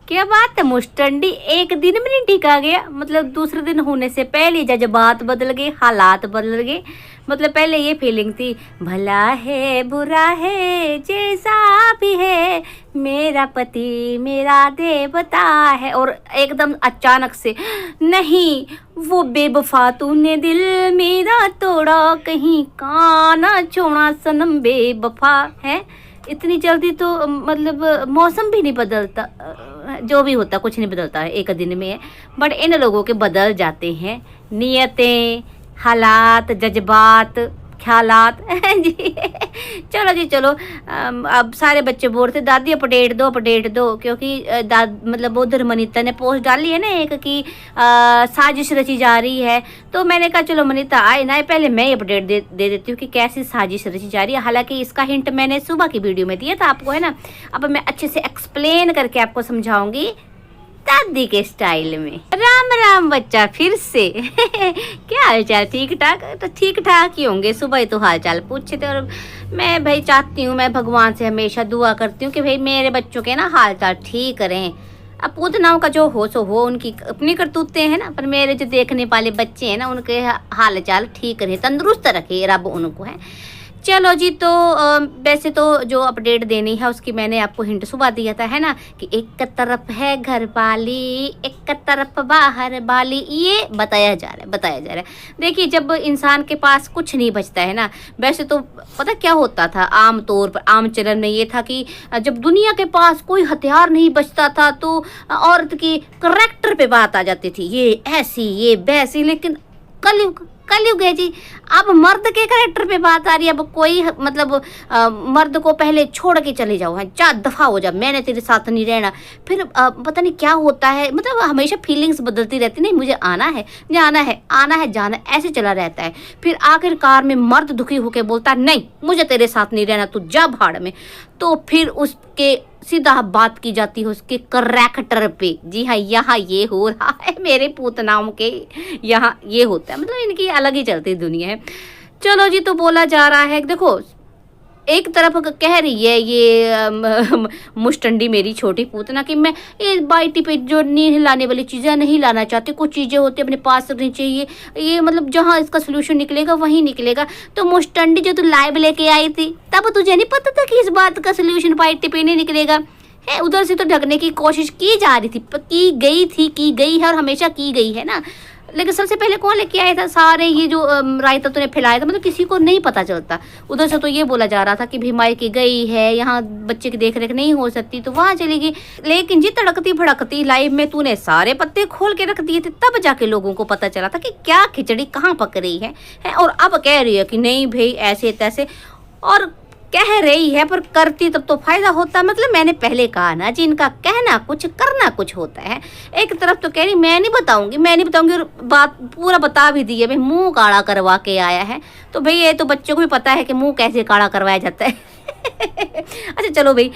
क्या बात है, मुस्टंडी एक दिन में नहीं टिका गया। मतलब दूसरे दिन होने से पहले जज्बात बदल गए, हालात बदल गए। मतलब पहले ये फीलिंग थी, भला है बुरा है जैसा भी है, मेरा पति मेरा देवता है, और एकदम अचानक से नहीं, वो बेवफा तूने दिल मेरा तोड़ा, कहीं काना छोड़ा सनम बेवफा है। इतनी जल्दी तो मतलब मौसम भी नहीं बदलता, जो भी होता कुछ नहीं बदलता है एक दिन में, बट इन लोगों के बदल जाते हैं नियतें, हालात, जज्बात, ख्यालात जी। चलो जी चलो, अब सारे बच्चे बोल रहे थे दादी अपडेट दो अपडेट दो, क्योंकि मतलब उधर मनीता ने पोस्ट डाली है ना एक कि साजिश रची जा रही है। तो मैंने कहा चलो मनीता आए ना, पहले मैं ही अपडेट दे देती हूँ कि कैसी साजिश रची जा रही है। हालांकि इसका हिंट मैंने सुबह की वीडियो में दिया था आपको, है ना। अब मैं अच्छे से एक्सप्लेन करके आपको समझाऊंगी दादी के स्टाइल में। राम राम बच्चा फिर से क्या हाल चाल, ठीक ठाक? तो ठीक ठाक ही होंगे, सुबह ही तो हाल चाल पूछे थे। और मैं भाई चाहती हूँ, मैं भगवान से हमेशा दुआ करती हूँ कि भाई मेरे बच्चों के ना हाल चाल ठीक रहें। अब पूतनाओं का जो हो सो हो, उनकी अपनी करतूतें हैं ना, पर मेरे जो देखने वाले बच्चे हैं ना, उनके हाल चाल ठीक रहे, तंदुरुस्त रखे रब उनको, है। चलो जी, तो वैसे तो जो अपडेट देनी है उसकी मैंने आपको हिंट सुबह दिया था, है ना, कि एक तरफ है घर वाली एक तरफ बाहर वाली, ये बताया जा रहा है। देखिए, जब इंसान के पास कुछ नहीं बचता है ना, वैसे तो पता क्या होता था, आम तौर पर आम चलन में ये था कि जब दुनिया के पास कोई हथियार नहीं बचता था तो औरत की करैक्टर पे बात आ जाती थी, ये ऐसी ये वैसी। लेकिन कलयुग है जी, अब मर्द के कैरेक्टर पे बात आ रही है। अब कोई मतलब मर्द को पहले छोड़ के चले जाओ, है, जा दफा हो जा, मैंने तेरे साथ नहीं रहना। फिर पता नहीं क्या होता है, मतलब हमेशा फीलिंग्स बदलती रहती, नहीं मुझे आना है जाना, ऐसे चला रहता है। फिर आखिरकार में मर्द दुखी होकर बोलता नहीं मुझे तेरे साथ नहीं रहना, तू जा भाड़ में। तो फिर उसके सीधा बात की जाती है उसके करैक्टर पे। जी हाँ, यहाँ ये हो रहा है मेरे पूतनाओं के, यहाँ ये होता है, मतलब इनकी अलग ही चलती दुनिया है। चलो जी, तो बोला जा रहा है, देखो एक तरफ कह रही है ये मुस्टंडी मेरी छोटी पूतना कि मैं ये बाइटी पे जो नहीं हिलाने वाली चीज़ें नहीं लाना चाहती, कुछ चीज़ें होती अपने पास रखनी चाहिए, ये मतलब जहाँ इसका सोल्यूशन निकलेगा वहीं निकलेगा। तो मुस्टंडी जो तू लाइव लेके आई थी, तब तुझे नहीं पता था कि इस बात का सोल्यूशन बाइटी पे नहीं निकलेगा, है। उधर से तो ढकने की कोशिश की जा रही थी, की गई है और हमेशा की गई है ना। लेकिन सबसे पहले कौन लेके आया था सारे ये जो रायता तूने फैलाया था, मतलब किसी को नहीं पता चलता। उधर से तो ये बोला जा रहा था कि भीमाई की गई है, यहाँ बच्चे की देख रेख नहीं हो सकती तो वहाँ चली गई। लेकिन जी तड़कती भड़कती लाइव में तूने सारे पत्ते खोल के रख दिए थे, तब जाके लोगों को पता चला था कि क्या खिचड़ी कहाँ पक रही है। और अब कह रही है कि नहीं भाई ऐसे तैसे, और कह रही है पर करती तब तो फायदा होता। मतलब मैंने पहले कहा ना जी, इनका कहना कुछ करना कुछ होता है। एक तरफ तो कह रही मैं नहीं बताऊंगी, और बात पूरा बता भी दी है, भाई मुंह काला करवा के आया है। तो भाई ये तो बच्चों को भी पता है कि मुंह कैसे काला करवाया जाता है। अच्छा चलो भाई,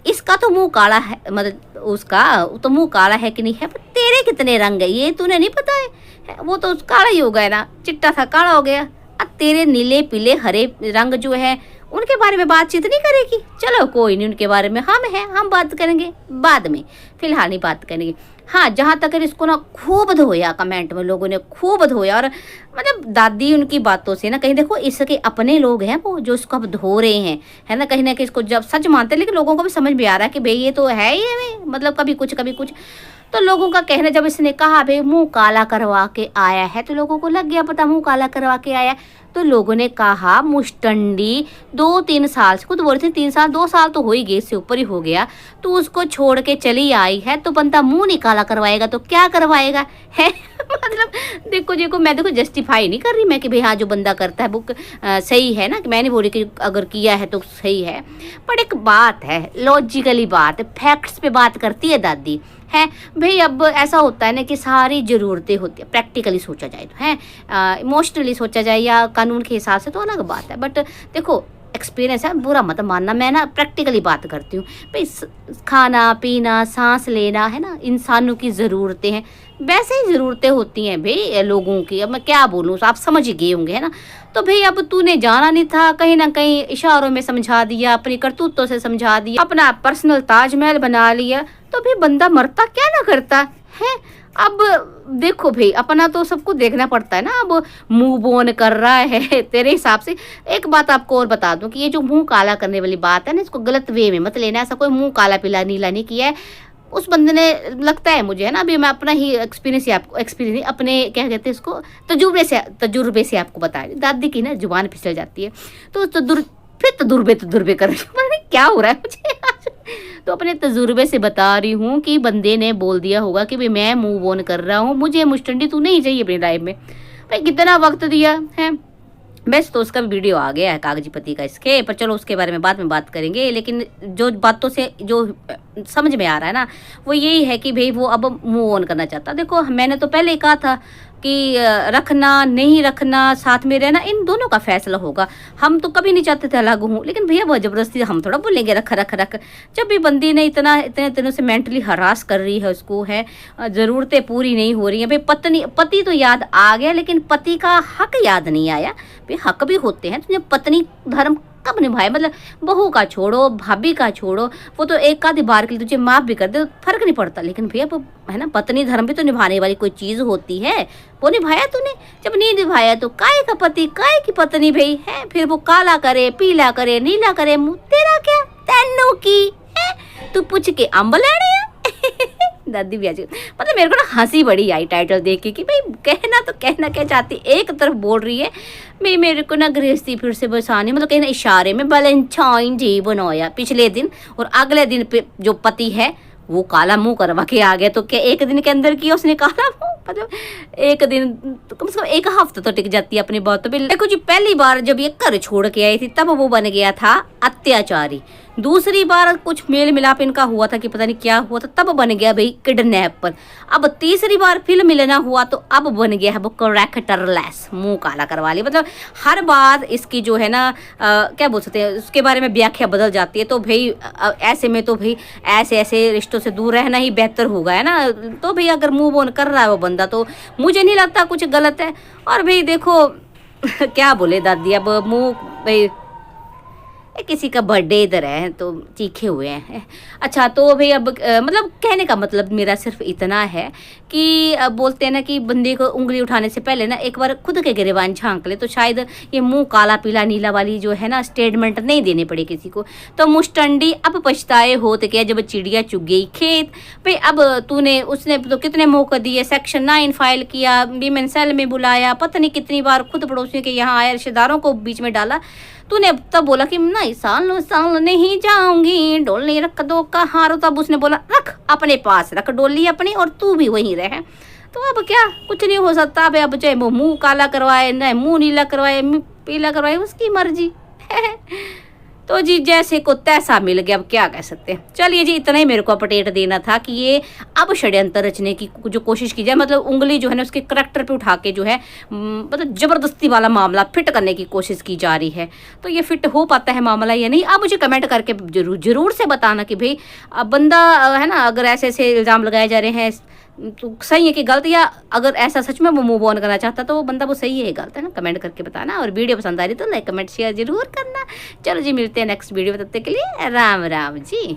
इसका तो मुंह काला है, मतलब उसका तो मुंह काला है कि नहीं है, पर तेरे कितने रंग है ये तूने नहीं पता है। वो तो काला ही हो गया ना, चिट्टा था काला हो गया। अब तेरे नीले पीले हरे रंग जो है उनके बारे में बातचीत नहीं करेगी। चलो कोई नहीं, उनके बारे में हम बात करेंगे बाद में, फिलहाल नहीं बात करेंगे। हाँ, जहाँ तक इसको ना खूब धोया, कमेंट में लोगों ने खूब धोया। और मतलब दादी उनकी बातों से ना कहीं देखो इसके अपने लोग हैं वो जो इसको अब धो रहे हैं, है ना, कहीं ना कहीं इसको जब सच मानते हैं। लेकिन लोगों को भी समझ में आ रहा है कि भाई ये तो है ही, मतलब कभी कुछ कभी कुछ। तो लोगों का कहना, जब इसने कहा भाई मुंह काला करवा के आया है, तो लोगों को लग गया पता मुंह काला करवा के आया। तो लोगों ने कहा मुस्टंडी 2-3 साल से, खुद बोल रही थी 3 साल 2 साल तो हो ही गए, इससे ऊपर ही हो गया, तो उसको छोड़ के चली आई है, तो बंदा मुंह नहीं काला करवाएगा तो क्या करवाएगा, है। मतलब देखो मैं जस्टिफाई नहीं कर रही मैं कि भाई हाँ जो बंदा करता है वो सही है ना, कि मैं नहीं बोल रही कि अगर किया है तो सही है। पर एक बात है, लॉजिकली बात है, फैक्ट्स पे बात करती है दादी, है भाई। अब ऐसा होता है ना कि सारी ज़रूरतें होती है, प्रैक्टिकली सोचा जाए तो, है, इमोशनली सोचा जाए या कानून के हिसाब से तो अलग बात है। बट देखो एक्सपीरियंस है, बुरा मत मानना, मैं ना प्रैक्टिकली बात करती हूँ भाई। खाना पीना, सांस लेना, है ना, इंसानों की ज़रूरतें हैं, वैसे ही ज़रूरतें होती हैं भाई लोगों की। अब मैं क्या बोलूँ, आप समझ ही गए होंगे, है ना। तो भाई अब तूने जाना नहीं था, कहीं ना कहीं इशारों में समझा दिया, अपनी करतूतों से समझा दिया, अपना पर्सनल ताजमहल बना लिया, तो भाई बंदा मरता क्या ना करता है। अब देखो भाई, अपना तो सबको देखना पड़ता है ना। अब मुंह ऑन कर रहा है तेरे हिसाब से। एक बात आपको और बता दूं कि ये जो मुंह काला करने वाली बात है ना, इसको गलत वे में मत लेना। ऐसा कोई मुंह काला पीला नीला नहीं किया है उस बंदे ने, लगता है मुझे, है ना। अभी मैं अपना ही एक्सपीरियंस नहीं, अपने क्या कहते हैं इसको, तजुर्बे से आपको बता रही। दादी की ना जुबान फिसल जाती है, तो तजुर्बे कर पता नहीं क्या हो रहा है मुझे तो अपने तजुर्बे से बता रही हूँ कि बंदे ने बोल दिया होगा कि भाई मैं मूव ऑन कर रहा हूँ, मुझे मुस्टंडी तू नहीं चाहिए अपनी लाइफ में। भाई कितना वक्त दिया है। बस तो उसका भी वीडियो आ गया है कागजी पति का इसके, पर चलो उसके बारे में बाद में बात करेंगे। लेकिन जो बातों से जो समझ में आ रहा है ना, वो यही है कि भाई वो अब मूव ऑन करना चाहता। देखो मैंने तो पहले ही कहा था कि रखना नहीं रखना, साथ में रहना, इन दोनों का फैसला होगा। हम तो कभी नहीं चाहते थे अलग हूँ, लेकिन भैया वो ज़बरदस्ती हम थोड़ा बोलेंगे रख रख रख। जब भी बंदी ने इतने दिनों से मेंटली हरास कर रही है उसको, है ज़रूरतें पूरी नहीं हो रही हैं भाई। पति तो याद आ गया, लेकिन पति का हक याद नहीं आया भाई। हक भी होते हैं, तुझे पत्नी धर्म कब निभाए, मतलब बहू का छोड़ो, भाभी का छोड़ो, वो तो एक आधी बार के लिए तुझे माफ़ भी कर दे, फर्क नहीं पड़ता। लेकिन भैया वो, है ना, पत्नी धर्म भी तो निभाने वाली कोई चीज़ होती है, वो निभाया तूने। जब नहीं निभाया तो काय का पति काय की पत्नी भाई, है। फिर वो काला करे, पीला करे, नीला करे, मुँह तेरा क्या, तेनों की है, तू पूछ के अम्ब लेने दादी भी आज, मतलब मेरे को ना हंसी बड़ी आई टाइटल देख के कि भाई कहना क्या चाहती। एक तरफ बोल रही है भाई मेरे को ना गृहस्थी फिर से बसानी, मतलब कहना इशारे में वैलेंटाइन डे बनाया पिछले दिन, और अगले दिन पे जो पति है वो काला मुंह करवा के आ गया। तो क्या एक दिन के अंदर किया उसने काला मुंह, मतलब एक दिन तो कम से कम एक हफ्ता तो टिक जाती है अपनी बातों पे। देखो जी, पहली बार जब ये घर छोड़ के आई थी तब वो बन गया था अत्याचारी। दूसरी बार कुछ मेल मिलाप इनका हुआ था कि पता नहीं क्या हुआ था, तब बन गया भाई किडनैपर। अब तीसरी बार फिल्म मिलना हुआ तो अब बन गया है वो कैरेक्टरलेस, मुंह काला करवा लिया। मतलब हर बार इसकी जो है ना क्या बोल सकते हैं, उसके बारे में व्याख्या बदल जाती है। तो भाई ऐसे में तो भाई ऐसे रिश्तों से दूर रहना ही बेहतर होगा, है ना। तो भाई अगर मूव ऑन कर रहा है वो बंदा, तो मुझे नहीं लगता कुछ गलत है। और भाई देखो क्या बोले दादी, अब मुँह भाई किसी का बर्थडे इधर है तो चीखे हुए हैं। अच्छा तो भाई अब मतलब कहने का मतलब मेरा सिर्फ इतना है कि बोलते हैं ना कि बंदे को उंगली उठाने से पहले ना एक बार खुद के गिरेबान झांक ले, तो शायद ये मुंह काला पीला नीला वाली जो है ना स्टेटमेंट नहीं देनी पड़े किसी को। तो मुस्टंडी अब पछताए हो तो क्या, जब चिड़िया चुग गई खेत। भाई अब तूने, उसने तो कितने मौके दिए, सेक्शन 9 फाइल किया, वीमेन सेल में बुलाया, पता नहीं कितनी बार खुद पड़ोसियों के यहाँ आया, रिश्तेदारों को बीच में डाला। तूने तब बोला कि नहीं साल नहीं जाऊंगी, डोली रख दो कहाँ। तब उसने बोला रख अपने पास, रख डोली अपनी, और तू भी वहीं रहे। तो अब क्या, कुछ नहीं हो सकता। अब चाहे वो मुंह काला करवाए, न मुंह नीला करवाए, पीला करवाए, उसकी मर्जी तो जी जैसे को तैसा मिल गया, अब क्या कह सकते हैं। चलिए जी, इतना ही मेरे को अपडेट देना था कि ये अब षड्यंत्र रचने की जो कोशिश की जाए, मतलब उंगली जो है ना उसके करैक्टर पे उठा के जो है मतलब ज़बरदस्ती वाला मामला फिट करने की कोशिश की जा रही है। तो ये फिट हो पाता है मामला या नहीं, आप मुझे कमेंट करके जरूर से बताना कि भाई बंदा है ना, अगर ऐसे ऐसे इल्ज़ाम लगाए जा रहे हैं तो सही है कि गलत, या अगर ऐसा सच में वो मूव ऑन करना चाहता तो वो बंदा वो सही है गलत, है ना। कमेंट करके बताना, और वीडियो पसंद आ रही तो लाइक कमेंट शेयर जरूर करना। चलो जी, मिलते हैं नेक्स्ट वीडियो में, तब तक के लिए राम राम जी।